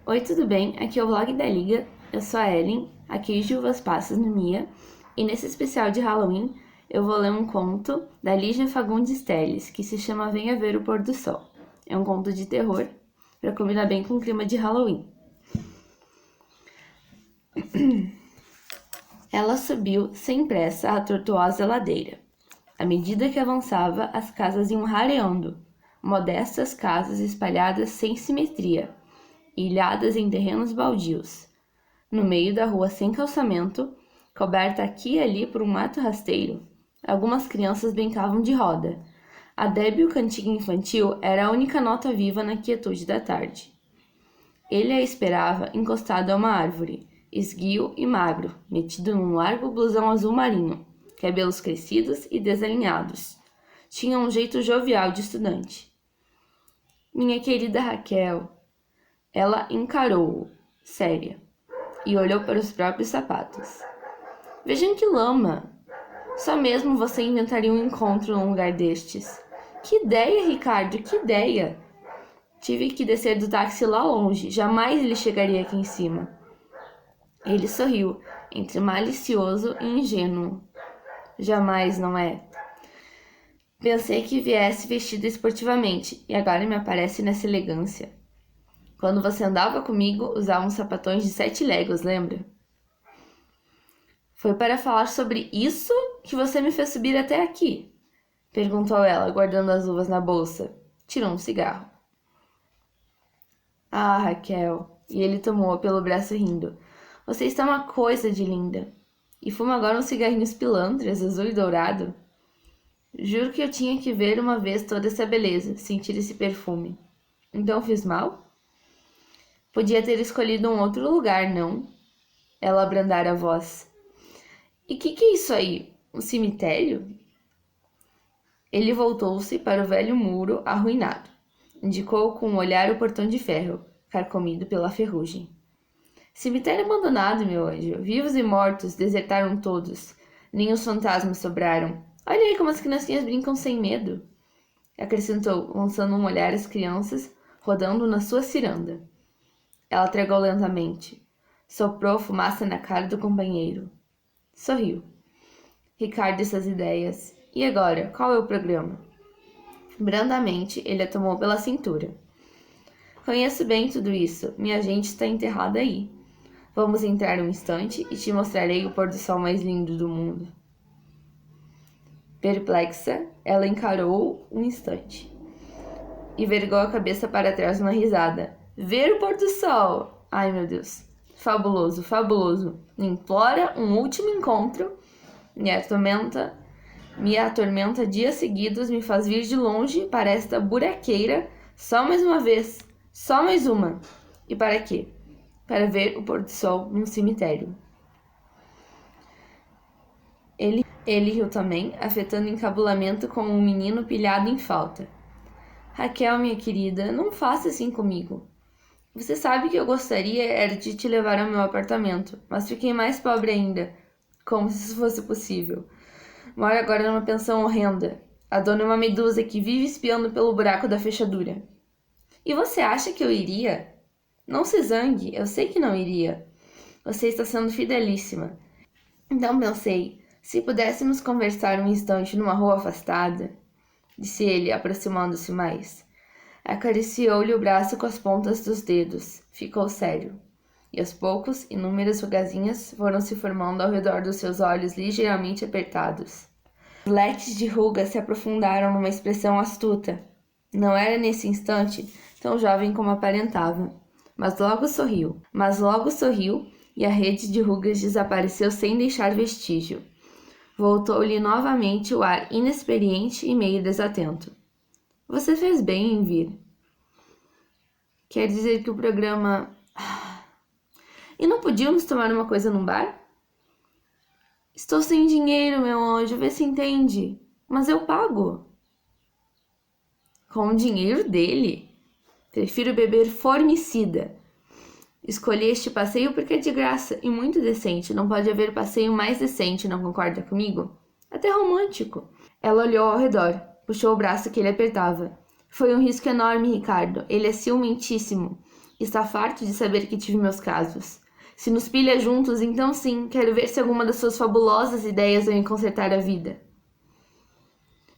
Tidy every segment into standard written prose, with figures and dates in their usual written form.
Oi, tudo bem? Aqui é o Vlog da Liga, eu sou a Ellen, aqui de Uvas Passas no Mia, e nesse especial de Halloween eu vou ler um conto da Lígia Fagundes Telles, que se chama Venha Ver o Pôr do Sol. É um conto de terror, para combinar bem com o clima de Halloween. Ela subiu sem pressa a tortuosa ladeira. À medida que avançava, as casas iam rareando, modestas casas espalhadas sem simetria, ilhadas em terrenos baldios. No meio da rua sem calçamento, coberta aqui e ali por um mato rasteiro, algumas crianças brincavam de roda. A débil cantiga infantil era a única nota viva na quietude da tarde. Ele a esperava encostado a uma árvore, esguio e magro, metido num largo blusão azul marinho, cabelos crescidos e desalinhados. Tinha um jeito jovial de estudante. Minha querida Raquel. Ela encarou-o, séria, e olhou para os próprios sapatos. Vejam que lama! Só mesmo você inventaria um encontro num lugar destes. Que ideia, Ricardo, que ideia! Tive que descer do táxi lá longe, jamais ele chegaria aqui em cima. Ele sorriu, entre malicioso e ingênuo. Jamais, não é? Pensei que viesse vestido esportivamente, e agora me aparece nessa elegância. Quando você andava comigo, usava uns sapatões de 7 léguas, lembra? Foi para falar sobre isso que você me fez subir até aqui? Perguntou ela, guardando as uvas na bolsa. Tirou um cigarro. Ah, Raquel. E ele tomou-a pelo braço rindo. Você está uma coisa de linda. E fuma agora uns cigarrinhos pilantras, azul e dourado. Juro que eu tinha que ver uma vez toda essa beleza, sentir esse perfume. Então fiz mal? Podia ter escolhido um outro lugar, não? Ela abrandara a voz. E que é isso aí? Um cemitério? Ele voltou-se para o velho muro arruinado. Indicou com o olhar o portão de ferro, carcomido pela ferrugem. Cemitério abandonado, meu anjo. Vivos e mortos desertaram todos. Nem os fantasmas sobraram. Olha aí como as criancinhas brincam sem medo. Acrescentou, lançando um olhar às crianças, rodando na sua ciranda. Ela tragou lentamente. Soprou fumaça na cara do companheiro. Sorriu. Ricardo, essas ideias. E agora, qual é o programa? Brandamente, ele a tomou pela cintura. Conheço bem tudo isso. Minha gente está enterrada aí. Vamos entrar um instante e te mostrarei o pôr do sol mais lindo do mundo. Perplexa, ela encarou-o um instante e vergou a cabeça para trás numa risada. Ver o pôr do sol! Ai, meu Deus. Fabuloso, fabuloso. Me implora um último encontro. Me atormenta dias seguidos, me faz vir de longe para esta buraqueira só mais uma vez. Só mais uma. E para quê? Para ver o pôr do sol num cemitério. Ele riu também, afetando encabulamento como um menino pilhado em falta. Raquel, minha querida, não faça assim comigo. Você sabe que eu gostaria era de te levar ao meu apartamento, mas fiquei mais pobre ainda, como se isso fosse possível. Moro agora numa pensão horrenda. A dona é uma medusa que vive espiando pelo buraco da fechadura. E você acha que eu iria? Não se zangue, eu sei que não iria. Você está sendo fidelíssima. Então pensei, se pudéssemos conversar um instante numa rua afastada, disse ele, aproximando-se mais. Acariciou-lhe o braço com as pontas dos dedos. Ficou sério. E aos poucos, inúmeras rugazinhas foram se formando ao redor dos seus olhos ligeiramente apertados. Os leques de rugas se aprofundaram numa expressão astuta. Não era nesse instante tão jovem como aparentava. Mas logo sorriu, e a rede de rugas desapareceu sem deixar vestígio. Voltou-lhe novamente o ar inexperiente e meio desatento. Você fez bem em vir. Quer dizer que o programa... E não podíamos tomar uma coisa num bar? Estou sem dinheiro, meu anjo, vê se entende. Mas eu pago. Com o dinheiro dele? Prefiro beber formicida. Escolhi este passeio porque é de graça e muito decente. Não pode haver passeio mais decente, não concorda comigo? Até romântico. Ela olhou ao redor, puxou o braço que ele apertava. Foi um risco enorme, Ricardo. Ele é ciumentíssimo. Está farto de saber que tive meus casos. Se nos pilha juntos, então sim, quero ver se alguma das suas fabulosas ideias vai me consertar a vida.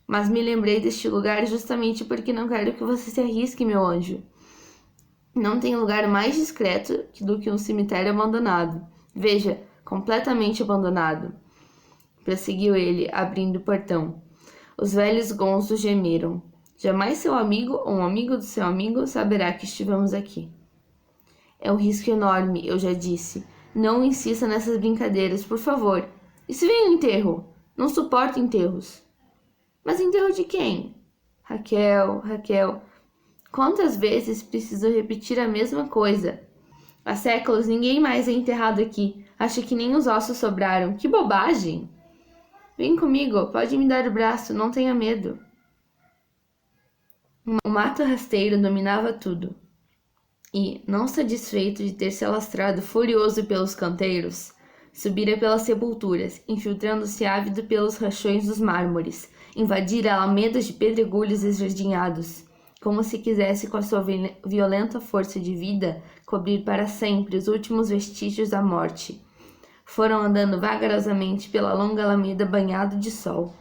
Mas me lembrei deste lugar justamente porque não quero que você se arrisque, meu anjo. Não tem lugar mais discreto do que um cemitério abandonado. Veja, completamente abandonado. Prosseguiu ele, abrindo o portão. Os velhos gonzos gemeram. Jamais seu amigo ou um amigo do seu amigo saberá que estivemos aqui. É um risco enorme, eu já disse. Não insista nessas brincadeiras, por favor. E se vem um enterro? Não suporto enterros. Mas enterro de quem? Raquel. Quantas vezes preciso repetir a mesma coisa? Há séculos ninguém mais é enterrado aqui. Acho que nem os ossos sobraram. Que bobagem! Vem comigo, pode me dar o braço, não tenha medo. O mato rasteiro dominava tudo. E, não satisfeito de ter se alastrado furioso pelos canteiros, subira pelas sepulturas, infiltrando-se ávido pelos rachões dos mármores, invadira alamedas de pedregulhos esjardinhados, como se quisesse com a sua violenta força de vida cobrir para sempre os últimos vestígios da morte. Foram andando vagarosamente pela longa alameda banhado de sol.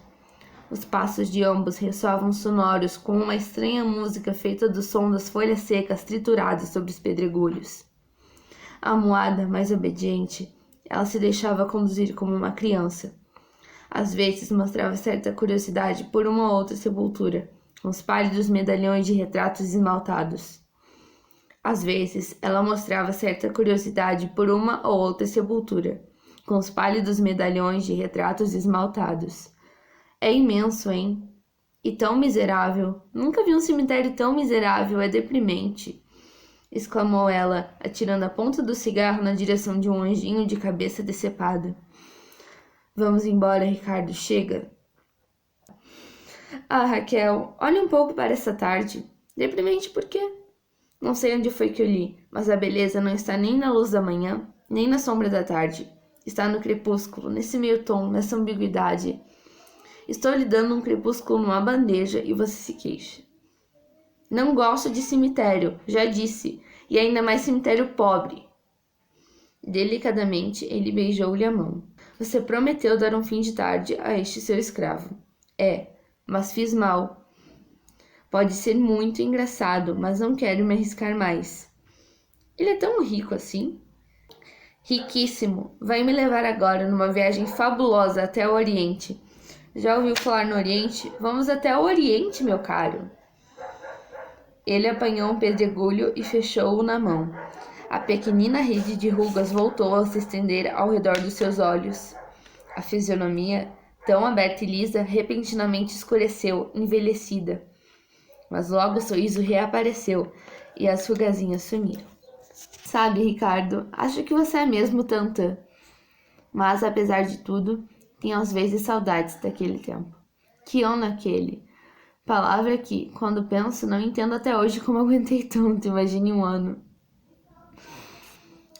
Os passos de ambos ressoavam sonoros com uma estranha música feita do som das folhas secas trituradas sobre os pedregulhos. Amuada, mais obediente, ela se deixava conduzir como uma criança. Às vezes mostrava certa curiosidade por uma ou outra sepultura, com os pálidos medalhões de retratos esmaltados. Às vezes ela mostrava certa curiosidade por uma ou outra sepultura, com os pálidos medalhões de retratos esmaltados. É imenso, hein? E tão miserável. Nunca vi um cemitério tão miserável, é deprimente. Exclamou ela, atirando a ponta do cigarro na direção de um anjinho de cabeça decepada. Vamos embora, Ricardo, chega. Ah, Raquel, olhe um pouco para essa tarde. Deprimente por quê? Não sei onde foi que eu li, mas a beleza não está nem na luz da manhã, nem na sombra da tarde. Está no crepúsculo, nesse meio tom, nessa ambiguidade. Estou lhe dando um crepúsculo numa bandeja e você se queixa. Não gosto de cemitério, já disse, e ainda mais cemitério pobre. Delicadamente, ele beijou-lhe a mão. Você prometeu dar um fim de tarde a este seu escravo. É, mas fiz mal. Pode ser muito engraçado, mas não quero me arriscar mais. Ele é tão rico assim? Riquíssimo. Vai me levar agora numa viagem fabulosa até o Oriente. Já ouviu falar no Oriente? Vamos até o Oriente, meu caro. Ele apanhou um pedregulho e fechou-o na mão. A pequenina rede de rugas voltou a se estender ao redor dos seus olhos. A fisionomia, tão aberta e lisa, repentinamente escureceu, envelhecida. Mas logo o sorriso reapareceu e as rugazinhas sumiram. Sabe, Ricardo, acho que você é mesmo tantã. Mas, apesar de tudo, tenho às vezes saudades daquele tempo. Que ano aquele? Palavra que, quando penso, não entendo até hoje como aguentei tanto, imagine um ano.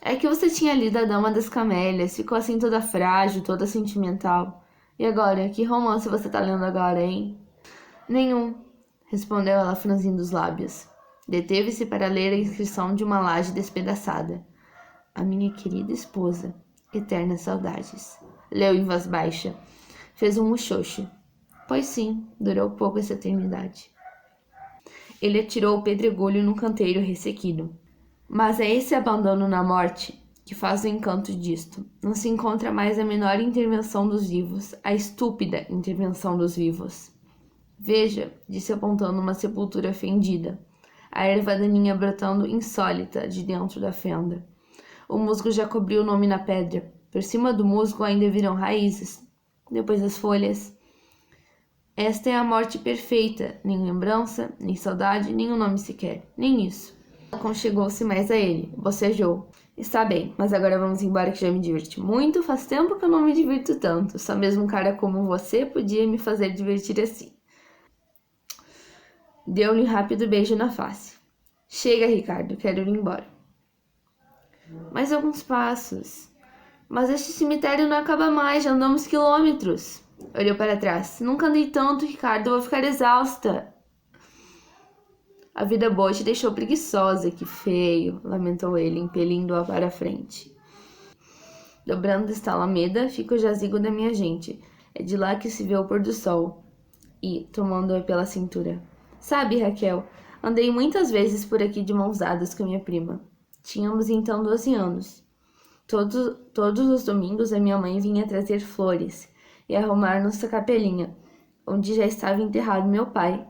É que você tinha lido A Dama das Camélias, ficou assim toda frágil, toda sentimental. E agora, que romance você tá lendo agora, hein? Nenhum, respondeu ela franzindo os lábios. Deteve-se para ler a inscrição de uma laje despedaçada. A minha querida esposa, eternas saudades. Leu em voz baixa. Fez um muxoxo. Pois sim, durou pouco essa eternidade. Ele atirou o pedregulho num canteiro ressequido. Mas é esse abandono na morte que faz o encanto disto. Não se encontra mais a menor intervenção dos vivos, a estúpida intervenção dos vivos. Veja, disse apontando uma sepultura fendida, a erva daninha brotando insólita de dentro da fenda. O musgo já cobriu o nome na pedra. Por cima do musgo ainda viram raízes, depois as folhas. Esta é a morte perfeita, nem lembrança, nem saudade, nem um nome sequer, nem isso. Aconchegou-se mais a ele, bocejou. Está bem, mas agora vamos embora que já me diverti muito, faz tempo que eu não me divirto tanto, só mesmo um cara como você podia me fazer divertir assim. Deu-lhe um rápido beijo na face. Chega, Ricardo, quero ir embora. Mais alguns passos. Mas este cemitério não acaba mais, já andamos quilômetros. Olhou para trás. Nunca andei tanto, Ricardo, eu vou ficar exausta. A vida boa te deixou preguiçosa, que feio, lamentou ele, impelindo-a para a frente. Dobrando esta alameda, fica o jazigo da minha gente. É de lá que se vê o pôr do sol. E, tomando-a pela cintura. Sabe, Raquel, andei muitas vezes por aqui de mãos dadas com minha prima. Tínhamos então 12 anos. Todos os domingos a minha mãe vinha trazer flores e arrumar nossa capelinha, onde já estava enterrado meu pai.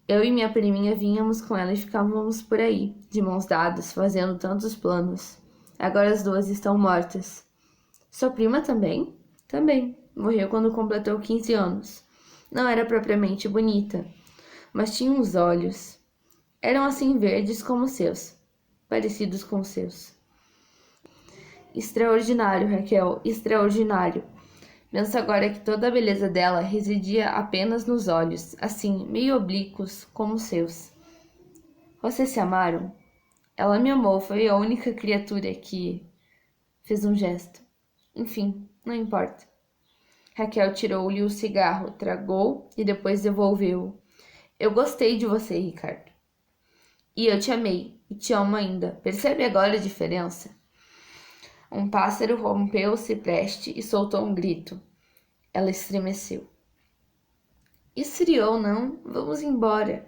Eu e minha priminha vínhamos com ela e ficávamos por aí, de mãos dadas, fazendo tantos planos. Agora as duas estão mortas. Sua prima também? Também. Morreu quando completou 15 anos. Não era propriamente bonita, mas tinha uns olhos. Eram assim verdes como os seus, parecidos com os seus. Extraordinário, Raquel, extraordinário. Penso agora que toda a beleza dela residia apenas nos olhos, assim, meio oblíquos como os seus. Vocês se amaram? Ela me amou, foi a única criatura que fez um gesto. Enfim, não importa. Raquel tirou-lhe o cigarro, tragou e depois devolveu-o. Eu gostei de você, Ricardo. E eu te amei, e te amo ainda. Percebe agora a diferença? Um pássaro rompeu o cipreste e soltou um grito. Ela estremeceu. Esfriou, não? Vamos embora.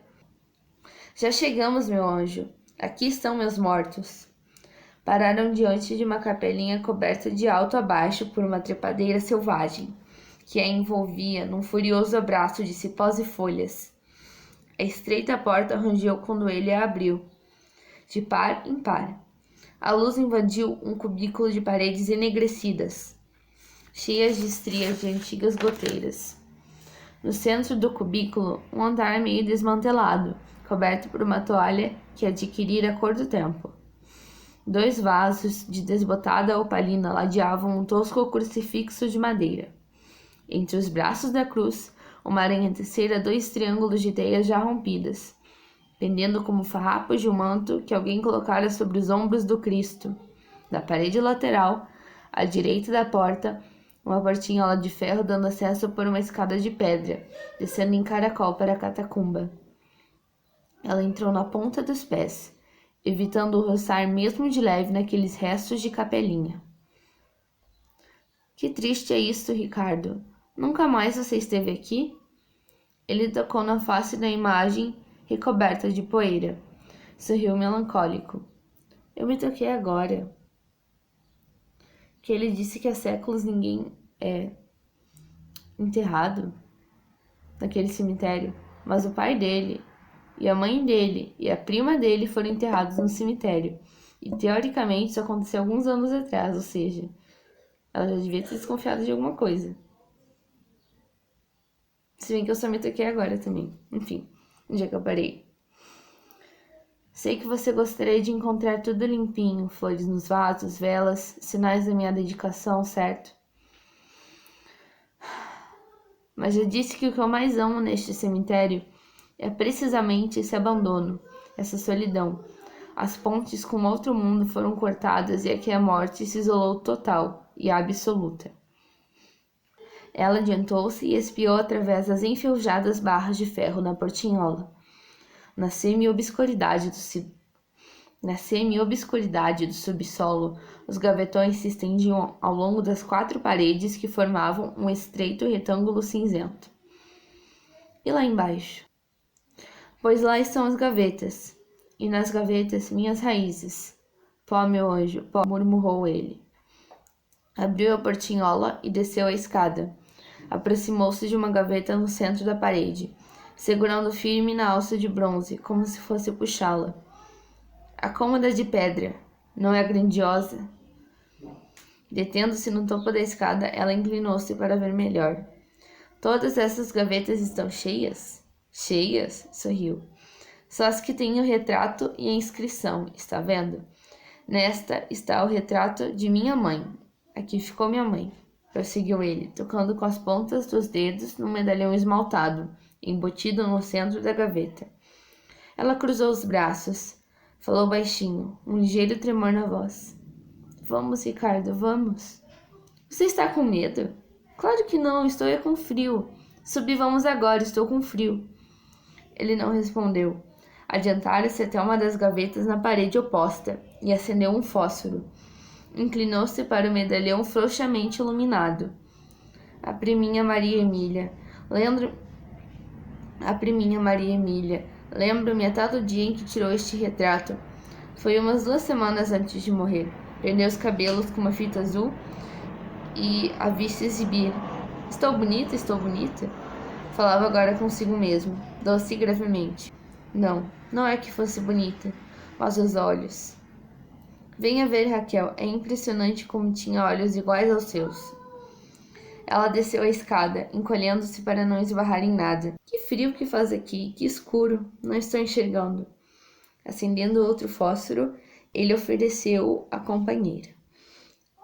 Já chegamos, meu anjo. Aqui estão meus mortos. Pararam diante de uma capelinha coberta de alto a baixo por uma trepadeira selvagem, que a envolvia num furioso abraço de cipós e folhas. A estreita porta rangeu quando ele a abriu, de par em par. A luz invadiu um cubículo de paredes enegrecidas, cheias de estrias de antigas goteiras. No centro do cubículo, um altar meio desmantelado, coberto por uma toalha que adquirira a cor do tempo. 2 vasos de desbotada opalina ladeavam um tosco crucifixo de madeira. Entre os braços da cruz, uma aranha tecera 2 triângulos de teias já rompidas, pendendo como farrapos de um manto que alguém colocara sobre os ombros do Cristo. Da parede lateral, à direita da porta, uma portinhola de ferro dando acesso por uma escada de pedra, descendo em caracol para a catacumba. Ela entrou na ponta dos pés, evitando roçar mesmo de leve naqueles restos de capelinha. Que triste é isto, Ricardo. Nunca mais você esteve aqui? Ele tocou na face da imagem recoberta de poeira. Sorriu melancólico. Eu me toquei agora. Que ele disse que há séculos ninguém é enterrado naquele cemitério, mas o pai dele, e a mãe dele, e a prima dele foram enterrados no cemitério. E teoricamente isso aconteceu alguns anos atrás, ou seja, ela já devia ter desconfiado de alguma coisa. Se bem que eu só me toquei agora também. Enfim, onde é que eu parei? Sei que você gostaria de encontrar tudo limpinho, flores nos vasos, velas, sinais da minha dedicação, certo? Mas já disse que o que eu mais amo neste cemitério é precisamente esse abandono, essa solidão. As pontes com outro mundo foram cortadas e aqui a morte se isolou total e absoluta. Ela adiantou-se e espiou através das enferrujadas barras de ferro na portinhola. Na semi-obscuridade do subsolo, os gavetões se estendiam ao longo das 4 paredes que formavam um estreito retângulo cinzento. E lá embaixo? Pois lá estão as gavetas, e nas gavetas minhas raízes. Pó, meu anjo, pó, murmurou ele. Abriu a portinhola e desceu a escada. Aproximou-se de uma gaveta no centro da parede, segurando firme na alça de bronze, como se fosse puxá-la. A cômoda de pedra, não é grandiosa? Detendo-se no topo da escada, ela inclinou-se para ver melhor. Todas essas gavetas estão cheias? Cheias? Sorriu. Só as que têm o retrato e a inscrição, está vendo? Nesta está o retrato de minha mãe. Aqui ficou minha mãe, prosseguiu ele, tocando com as pontas dos dedos num medalhão esmaltado, embutido no centro da gaveta. Ela cruzou os braços, falou baixinho, um ligeiro tremor na voz. Vamos, Ricardo, vamos. Você está com medo? Claro que não, estou com frio. Subi, vamos agora, estou com frio. Ele não respondeu. Adiantaram-se até uma das gavetas na parede oposta e acendeu um fósforo. Inclinou-se para o medalhão frouxamente iluminado. A priminha Maria Emília, lembro-me até do dia em que tirou este retrato. Foi umas 2 semanas antes de morrer. Prendeu os cabelos com uma fita azul e a vista exibir. Estou bonita, estou bonita? Falava agora consigo mesmo, doce e gravemente. Não, não é que fosse bonita, mas os olhos. Venha ver, Raquel, é impressionante como tinha olhos iguais aos seus. Ela desceu a escada, encolhendo-se para não esbarrar em nada. Que frio que faz aqui, que escuro, não estou enxergando. Acendendo outro fósforo, ele ofereceu à companheira.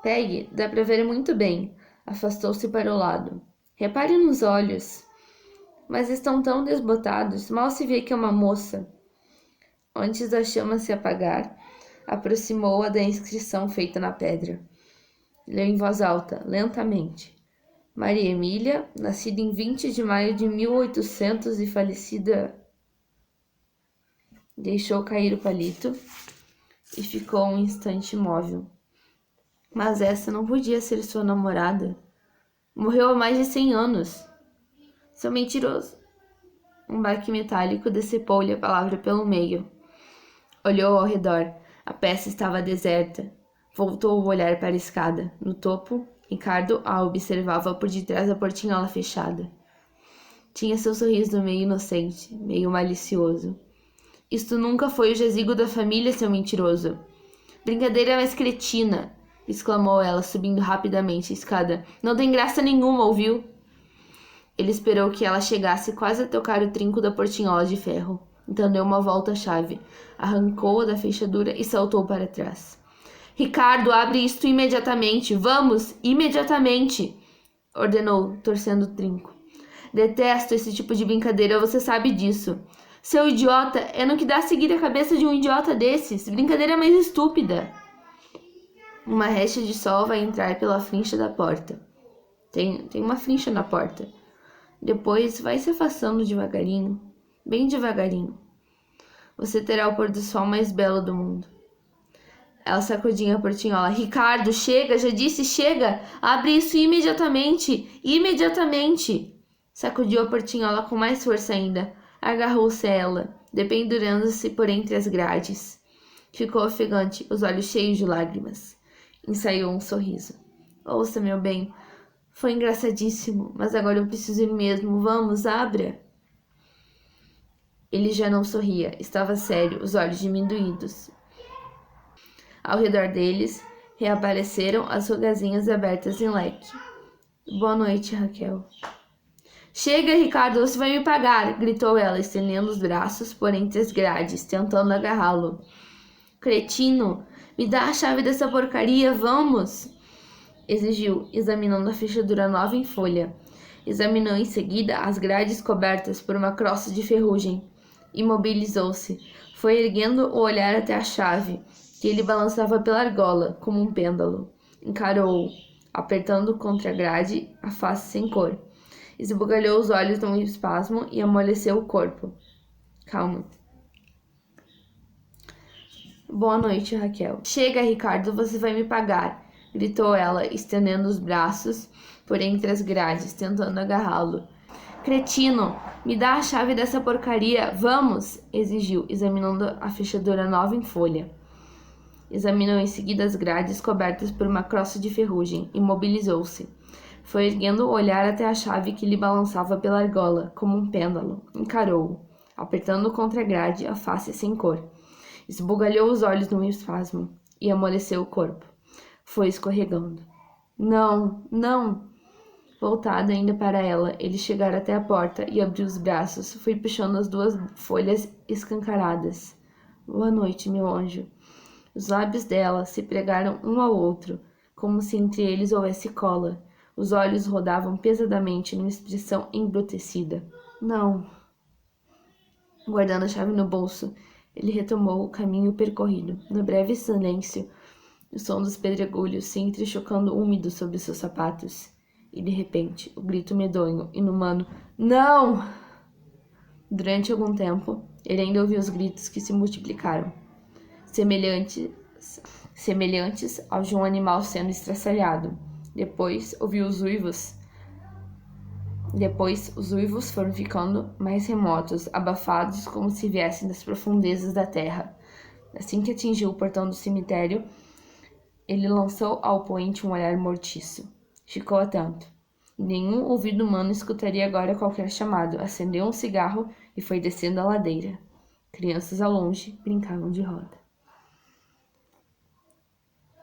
Pegue, dá para ver muito bem. Afastou-se para o lado. Repare nos olhos. Mas estão tão desbotados, mal se vê que é uma moça. Antes da chama se apagar, aproximou-a da inscrição feita na pedra. Leu em voz alta, lentamente. Maria Emília, nascida em 20 de maio de 1800 e falecida... Deixou cair o palito e ficou um instante imóvel. Mas essa não podia ser sua namorada. Morreu há mais de 100 anos. Seu mentiroso. Um baque metálico decepou-lhe a palavra pelo meio. Olhou ao redor. A peça estava deserta. Voltou o olhar para a escada. No topo, Ricardo a observava por detrás da portinhola fechada. Tinha seu sorriso meio inocente, meio malicioso. Isto nunca foi o jazigo da família, seu mentiroso. Brincadeira mais cretina, exclamou ela, subindo rapidamente a escada. Não tem graça nenhuma, ouviu? Ele esperou que ela chegasse quase a tocar o trinco da portinhola de ferro. Então deu uma volta à chave, arrancou-a da fechadura e saltou para trás. Ricardo, abre isto imediatamente. Vamos, imediatamente, ordenou, torcendo o trinco. Detesto esse tipo de brincadeira, você sabe disso. Seu idiota, é no que dá a seguir a cabeça de um idiota desses. Brincadeira mais estúpida. Uma recha de sol vai entrar pela frincha da porta. Tem uma frincha na porta. Depois vai se afastando devagarinho, bem devagarinho. Você terá o pôr do sol mais belo do mundo. Ela sacudia a portinhola. Ricardo, chega, já disse, chega. Abre isso imediatamente, imediatamente. Sacudiu a portinhola com mais força ainda. Agarrou-se a ela, dependurando-se por entre as grades. Ficou ofegante, os olhos cheios de lágrimas. Ensaiou um sorriso. Ouça, meu bem, foi engraçadíssimo, mas agora eu preciso ir mesmo. Vamos, abra. Ele já não sorria, estava sério, os olhos diminuídos. Ao redor deles, reapareceram as rugazinhas abertas em leque. Boa noite, Raquel. Chega, Ricardo, você vai me pagar, gritou ela, estendendo os braços por entre as grades, tentando agarrá-lo. Cretino, me dá a chave dessa porcaria, vamos! Exigiu, examinando a fechadura nova em folha. Examinou em seguida as grades cobertas por uma crosta de ferrugem. Imobilizou-se. Foi erguendo o olhar até a chave, que ele balançava pela argola, como um pêndulo. Encarou-o, apertando contra a grade, a face sem cor. Esbugalhou os olhos num espasmo e amoleceu o corpo. Calma. Boa noite, Raquel. Chega, Ricardo, você vai me pagar, gritou ela, estendendo os braços por entre as grades, tentando agarrá-lo. Cretino, me dá a chave dessa porcaria, vamos, exigiu, examinando a fechadura nova em folha. Examinou em seguida as grades cobertas por uma crosta de ferrugem, imobilizou-se. Foi erguendo o olhar até a chave que lhe balançava pela argola, como um pêndulo. Encarou-o, apertando contra a grade a face sem cor. Esbugalhou os olhos num espasmo e amoleceu o corpo. Foi escorregando. Não, não! Voltado ainda para ela, ele chegara até a porta e abriu os braços. Foi puxando as 2 folhas escancaradas. Boa noite, meu anjo. Os lábios dela se pregaram um ao outro, como se entre eles houvesse cola. Os olhos rodavam pesadamente numa expressão embrutecida. Não. Guardando a chave no bolso, ele retomou o caminho percorrido. No breve silêncio, o som dos pedregulhos se entrechocando úmido sobre seus sapatos. E, de repente, o grito medonho, inumano. Não! Durante algum tempo, Ele ainda ouviu os gritos que se multiplicaram, semelhantes aos de um animal sendo estraçalhado. Depois, os uivos foram ficando mais remotos, abafados como se viessem das profundezas da terra. Assim que atingiu o portão do cemitério, ele lançou ao poente um olhar mortiço. Ficou atento. Nenhum ouvido humano escutaria agora qualquer chamado. Acendeu um cigarro e foi descendo a ladeira. Crianças ao longe brincavam de roda.